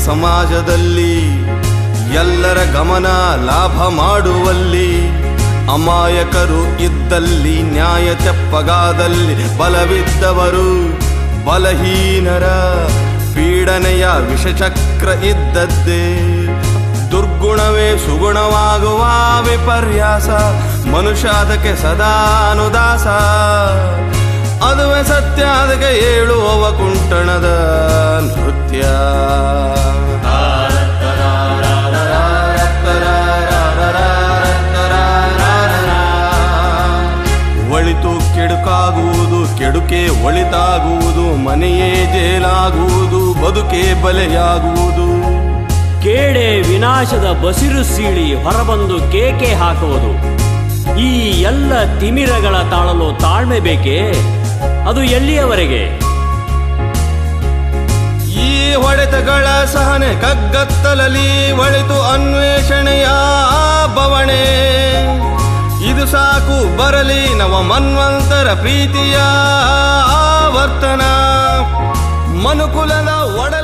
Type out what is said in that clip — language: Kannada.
ಸಮಾಜದಲ್ಲಿ ಎಲ್ಲರ ಗಮನ ಲಾಭ ಮಾಡುವಲ್ಲಿ, ಅಮಾಯಕರು ಇದ್ದಲ್ಲಿ ನ್ಯಾಯ ತೆಪ್ಪಗಾದಲ್ಲಿ, ಬಲವಿದ್ದವರು ಬಲಹೀನರ ಪೀಡನೆಯ ವಿಷಚಕ್ರ ಇದ್ದದ್ದೇ. ದುರ್ಗುಣವೇ ಸುಗುಣವಾಗುವ ವಿಪರ್ಯಾಸ, ಮನುಷ್ಯ ಅದಕ್ಕೆ ಸದಾ ಅನುದಾಸ. ಅದುವೇ ಸತ್ಯ ಅದಕ್ಕೆ ಹೇಳುವವ ಕುಂಟಣದ ನೃತ್ಯ. ಒಳಿತು ಕೆಡುಕಾಗುವುದು, ಕೆಡುಕೆ ಒಳಿತಾಗುವುದು, ಮನೆಯೇ ಜೇಲಾಗುವುದು, ಬದುಕೇ ಬಲೆಯಾಗುವುದು. ಕೇಡೆ ವಿನಾಶದ ಬಸಿರು ಸೀಳಿ ಹೊರಬಂದು ಕೇಕೆ ಹಾಕುವುದು. ಈ ಎಲ್ಲ ತಿಮಿರಗಳ ತಾಳಲು ತಾಳ್ಮೆ ಬೇಕೇ? ಅದು ಎಲ್ಲಿಯವರೆಗೆ? ಈ ಹೊಡೆತಗಳ ಸಹನೆ ಕಗ್ಗತ್ತಲಲ್ಲಿ ಒಳಿತು ಅನ್ವೇಷಣೆಯ ಬವಣೆ. ಇದು ಸಾಕು ಬರಲಿ ನವ ಮನ್ವಂತರ ಪ್ರೀತಿಯ ಆವರ್ತನ. ಮನುಕುಲದ ಒಡಲ